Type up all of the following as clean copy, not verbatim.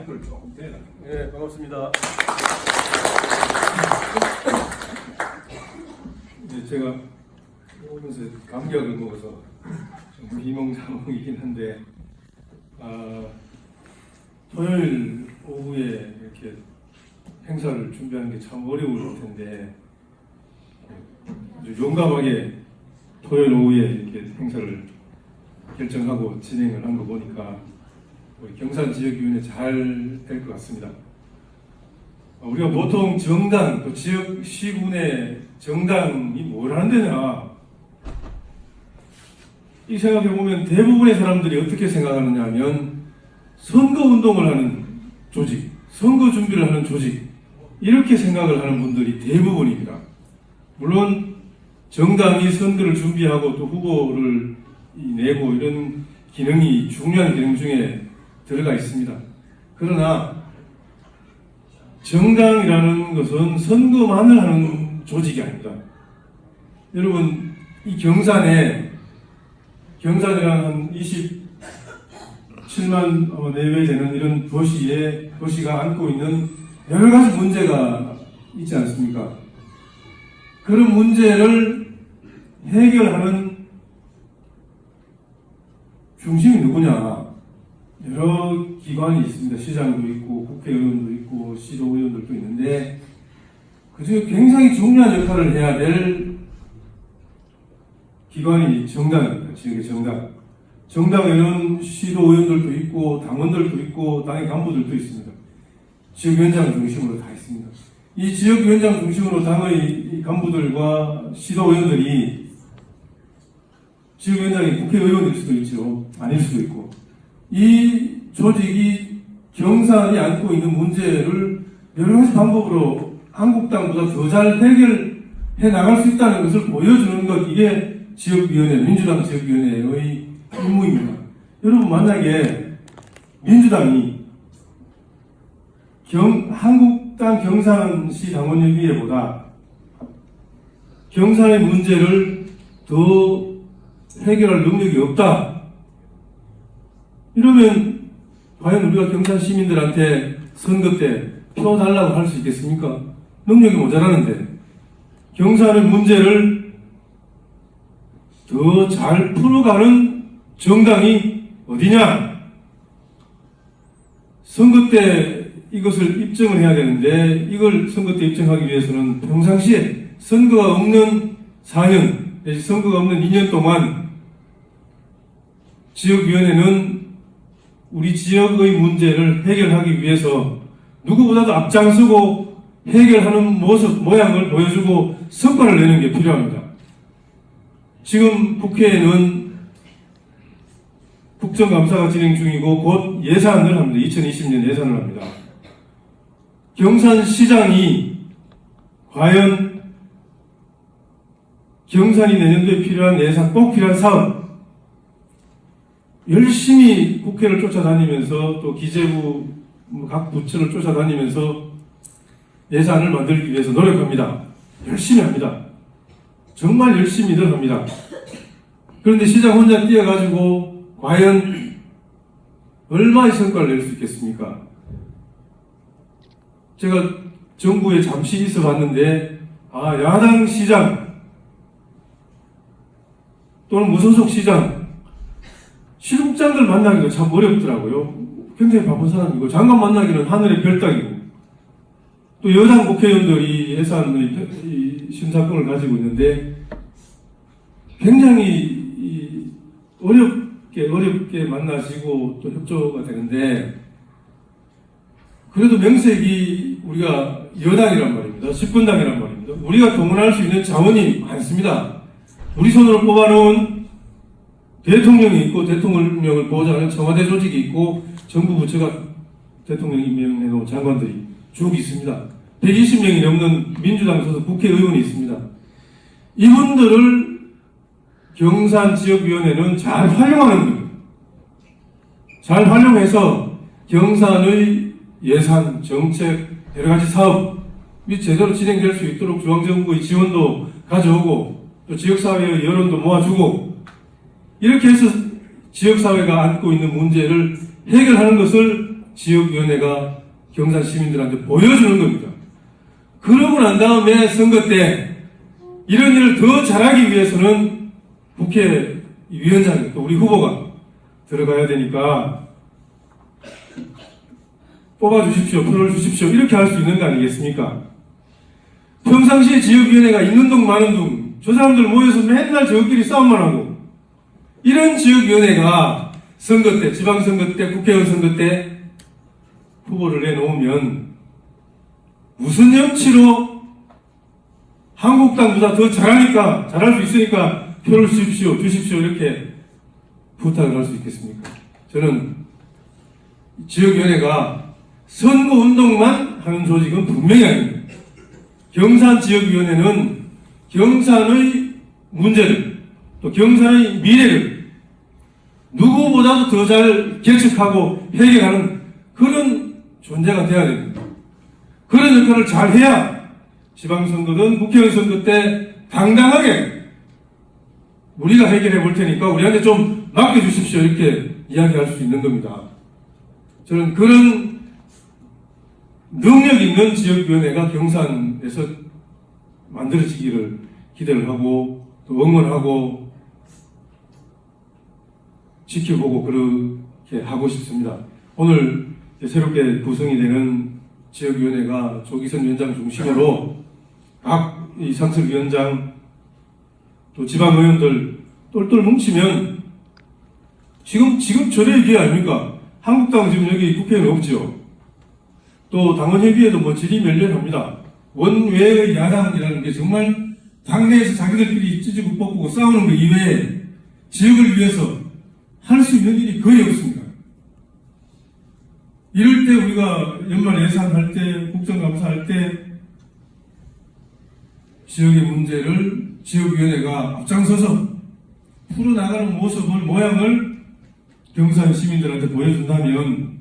마이크를 조금 대라. 네, 반갑습니다. 이제 제가 오면서 감기약을 먹어서 좀 비몽사몽이긴 한데, 토요일 오후에 이렇게 행사를 준비하는 게 참 어려울 텐데, 아주 용감하게 토요일 오후에 이렇게 행사를 결정하고 진행을 한 거 보니까 우리 경산 지역위원회 잘 될 것 같습니다. 우리가 보통 정당, 또 지역 시군의 정당이 뭘 하는 데냐, 이 생각해 보면 대부분의 사람들이 어떻게 생각하느냐 하면 선거 운동을 하는 조직, 선거 준비를 하는 조직, 이렇게 생각을 하는 분들이 대부분입니다. 물론 정당이 선거를 준비하고 또 후보를 내고 이런 기능이 중요한 기능 중에 들어가 있습니다. 그러나 정당이라는 것은 선거만을 하는 조직이 아닙니다. 여러분, 이 경산이라는 한 27만 내외 되는 이런 도시가 안고 있는 여러 가지 문제가 있지 않습니까? 그런 문제를 해결하는 중심이 누구냐? 여러 기관이 있습니다. 시장도 있고 국회의원도 있고 시도의원들도 있는데, 그중에 굉장히 중요한 역할을 해야 될 기관이 정당입니다. 지역의 정당. 정당에는 시도의원들도 있고 당원들도 있고 당의 간부들도 있습니다. 지역위원장 중심으로 다 있습니다. 이 지역위원장 중심으로 당의 간부들과 시도의원들이, 지역위원장이 국회의원일 수도 있죠. 아닐 수도 있고, 이 조직이 경산이 안고 있는 문제를 여러 가지 방법으로 한국당보다 더 잘 해결해 나갈 수 있다는 것을 보여주는 것, 이게 지역위원회, 민주당 지역위원회의 임무입니다. 여러분, 만약에 민주당이 한국당 경산시 당원협의회보다 경산의 문제를 더 해결할 능력이 없다, 이러면 과연 우리가 경산 시민들한테 선거 때 표 달라고 할 수 있겠습니까? 능력이 모자라는데. 경산의 문제를 더 잘 풀어가는 정당이 어디냐? 선거 때 이것을 입증을 해야 되는데, 이걸 선거 때 입증하기 위해서는 평상시에 선거가 없는 4년, 선거가 없는 2년 동안 지역위원회는 우리 지역의 문제를 해결하기 위해서 누구보다도 앞장서고 해결하는 모습, 모양을 보여주고 성과를 내는 게 필요합니다. 지금 국회에는 국정감사가 진행 중이고 곧 예산을 합니다. 2020년 예산을 합니다. 경산시장이 과연 경산이 내년도에 필요한 예산, 꼭 필요한 사업, 열심히 국회를 쫓아다니면서 또 기재부 각 부처를 쫓아다니면서 예산을 만들기 위해서 노력합니다. 열심히 합니다. 정말 열심히들 합니다. 그런데 시장 혼자 뛰어가지고 과연 얼마의 성과를 낼 수 있겠습니까? 제가 정부에 잠시 있어 봤는데, 야당 시장 또는 무소속 시장, 실국장들 만나기가 참 어렵더라고요. 굉장히 바쁜 사람이고, 장관 만나기는 하늘의 별 따기고, 또 여당 국회의원들이 예산의 심사권을 가지고 있는데 굉장히 어렵게 만나시고 또 협조가 되는데, 그래도 명색이 우리가 여당이란 말입니다. 집권당이란 말입니다. 우리가 동원할 수 있는 자원이 많습니다. 우리 손으로 뽑아놓은 대통령이 있고, 대통령을 보호하는 청와대 조직이 있고, 정부 부처가 대통령이 임명해놓은 장관들이 쭉 있습니다. 120명이 넘는 민주당 소속 국회의원이 있습니다. 이분들을 경산 지역위원회는 잘 활용하는 겁니다. 잘 활용해서 경산의 예산, 정책, 여러 가지 사업이 제대로 진행될 수 있도록 중앙정부의 지원도 가져오고, 또 지역사회의 여론도 모아주고, 이렇게 해서 지역사회가 안고 있는 문제를 해결하는 것을 지역위원회가 경산 시민들한테 보여주는 겁니다. 그러고 난 다음에 선거 때 이런 일을 더 잘하기 위해서는 국회위원장, 또 우리 후보가 들어가야 되니까 뽑아주십시오, 표를 주십시오, 이렇게 할 수 있는 거 아니겠습니까? 평상시에 지역위원회가 있는 동 마는 동 저 사람들 모여서 맨날 저끼리 싸움만 하고, 이런 지역위원회가 선거 때, 지방선거 때, 국회의원 선거 때 후보를 내놓으면 무슨 염치로 한국당보다 더 잘하니까, 잘할 수 있으니까 표를 주십시오, 주십시오, 이렇게 부탁을 할 수 있겠습니까? 저는 지역위원회가 선거운동만 하는 조직은 분명히 아닙니다. 경산 지역위원회는 경산의 문제를, 또 경산의 미래를 누구보다도 더 잘 개척하고 해결하는 그런 존재가 되어야 됩니다. 그런 역할을 잘 해야 지방선거든 국회의원 선거 때 당당하게 우리가 해결해 볼 테니까 우리한테 좀 맡겨주십시오, 이렇게 이야기할 수 있는 겁니다. 저는 그런 능력 있는 지역위원회가 경산에서 만들어지기를 기대를 하고 또 응원하고 지켜보고 그렇게 하고 싶습니다. 오늘 새롭게 구성이 되는 지역위원회가 조기선 위원장 중심으로 각 이 상설위원장 또 지방의원들 똘똘 뭉치면 지금 저래 기회 아닙니까? 한국당 지금 여기 국회의원 없죠. 또 당원협의회도 뭐 질의멸렬합니다. 원외의 야당이라는 게 정말 당내에서 자기들끼리 찌지고 뻗고 싸우는 것 이외에 지역을 위해서 할 수 있는 일이 거의 없습니다. 이럴 때 우리가 연말 예산할 때, 국정감사할 때 지역의 문제를 지역위원회가 앞장서서 풀어나가는 모습을, 모양을 경산 시민들한테 보여준다면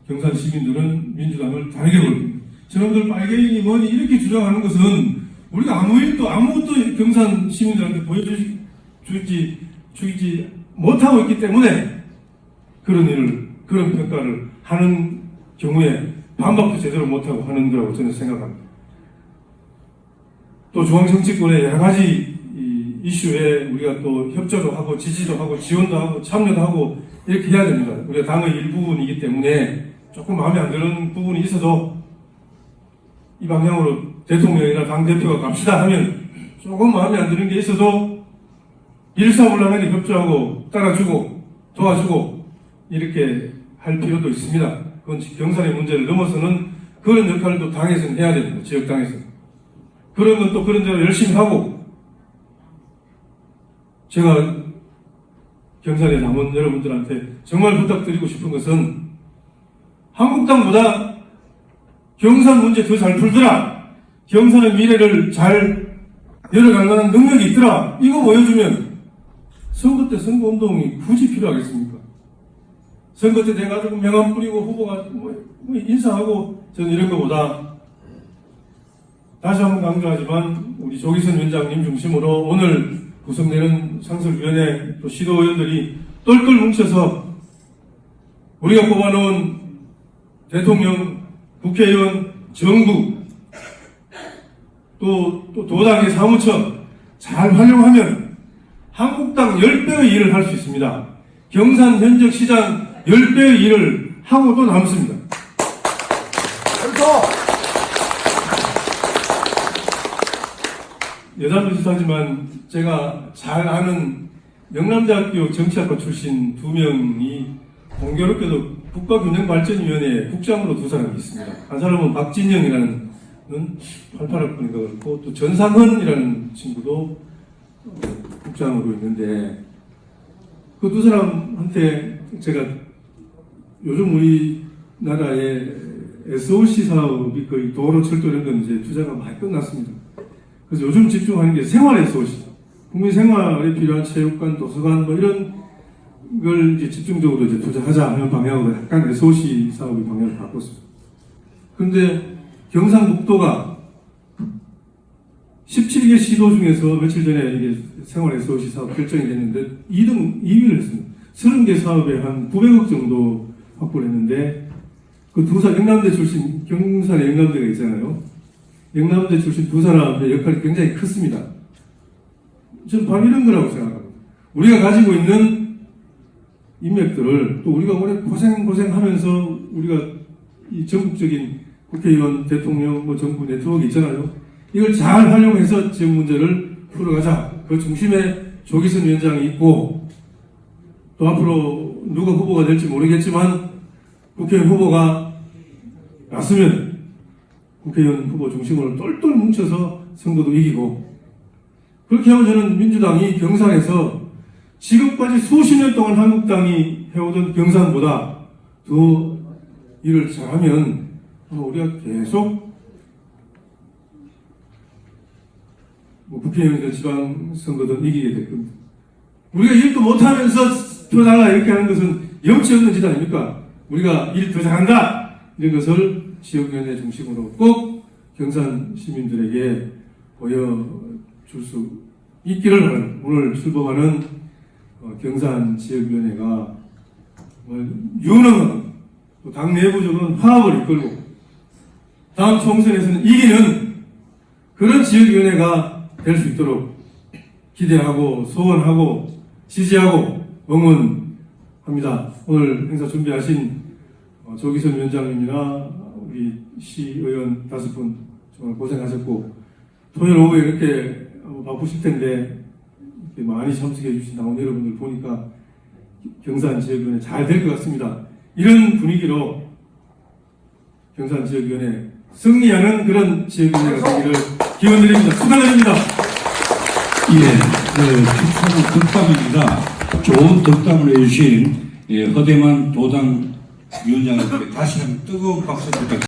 경산 시민들은 민주당을 다르게 보입니다. 저놈들 빨갱이 뭐니 이렇게 주장하는 것은 우리가 아무것도 경산 시민들한테 보여주지 못하고 있기 때문에 그런 평가를 하는 경우에 반박도 제대로 못하고 하는 거라고 저는 생각합니다. 또 중앙정치권의 여러 가지 이슈에 우리가 또 협조도 하고 지지도 하고 지원도 하고 참여도 하고 이렇게 해야 됩니다. 우리가 당의 일부분이기 때문에 조금 마음에 안 드는 부분이 있어도 이 방향으로 대통령이나 당대표가 갑시다 하면 조금 마음에 안 드는 게 있어도 일사불란하게 협조하고 따라주고 도와주고 이렇게 할 필요도 있습니다. 그건 경산의 문제를 넘어서는 그런 역할을 또 당에서는 해야 됩니다. 지역당에서는. 그러면 또 그런 대로 열심히 하고, 제가 경산의 당원 여러분들한테 정말 부탁드리고 싶은 것은 한국당보다 경산 문제 더 잘 풀더라, 경산의 미래를 잘 열어갈 만한 능력이 있더라, 이거 보여주면 선거 때 선거운동이 굳이 필요하겠습니까? 선거 때 돼가지고 명함 뿌리고 후보가 인사하고, 저는 이런 것보다 다시 한번 강조하지만 우리 조기선 위원장님 중심으로 오늘 구성되는 상설위원회 또 시도의원들이 똘똘 뭉쳐서 우리가 뽑아놓은 대통령, 국회의원, 정부 또 도당의 사무처 잘 활용하면 한국당 10배의 일을 할 수 있습니다. 경산 현역 시장 10배의 일을 하고도 남습니다. 여담 비슷하지만 제가 잘 아는 명남대학교 정치학과 출신 2명이 공교롭게도 국가균형발전위원회 국장으로 2사람이 있습니다. 한 사람은 박진영이라는 88학번인가 그렇고, 또 전상헌이라는 친구도 국장으로 있는데, 그 2사람한테 제가 요즘 우리나라의 SOC 사업이 거의 도로, 철도 이런 건 이제 투자가 많이 끝났습니다. 그래서 요즘 집중하는 게 생활 SOC, 국민 생활에 필요한 체육관, 도서관 뭐 이런 걸 이제 집중적으로 이제 투자하자 하는 방향으로 약간 SOC 사업의 방향을 바꿨습니다. 그런데 경상북도가 17개 시도 중에서 며칠 전에 이게 생활 SOC 사업 결정이 됐는데 2위를 했습니다. 30개 사업에 한 900억 정도 확보를 했는데 그 영남대 출신, 경산에 영남대가 있잖아요. 영남대 출신 두 사람의 역할이 굉장히 컸습니다. 저는 바로 이런 거라고 생각합니다. 우리가 가지고 있는 인맥들을 또 우리가 오래 고생하면서 우리가 이 전국적인 국회의원, 대통령, 정부 네트워크 있잖아요. 이걸 잘 활용해서 지역 문제를 풀어가자. 그 중심에 조기선 위원장이 있고 또 앞으로 누가 후보가 될지 모르겠지만 국회의원 후보가 났으면 국회의원 후보 중심으로 똘똘 뭉쳐서 선거도 이기고 그렇게 하면 저는 민주당이 경산에서 지금까지 수십 년 동안 한국당이 해오던 경산보다 더 일을 잘하면 우리가 계속 국회의원이든 지방선거든 이기게 될 겁니다. 우리가 일도 못하면서 표 달라 이렇게 하는 것은 염치 없는 짓 아닙니까? 우리가 일 더 잘한다 이런 것을 지역위원회 중심으로 꼭 경산 시민들에게 보여줄 수 있기를 바랍니다. 오늘 출범하는 경산 지역위원회가 유능한 당 내부적으로는 화합을 이끌고 다음 총선에서는 이기는 그런 지역위원회가 될 수 있도록 기대하고 소원하고 지지하고 응원합니다. 오늘 행사 준비하신 조기선 위원장님이나 우리 시의원 5분 정말 고생하셨고 토요일 오후에 이렇게 바쁘실 텐데 이렇게 많이 참석해 주신 당원 여러분들 보니까 경산 지역위원회 잘 될 것 같습니다. 이런 분위기로 경산 지역위원회 승리하는 그런 지역위원회가 되기를 기원드립니다. 축하드립니다. 추천은 덕담입니다. 좋은 덕담을 해주신 허대만 도당 위원장님께 다시 한번 뜨거운 박수 부탁드립니다.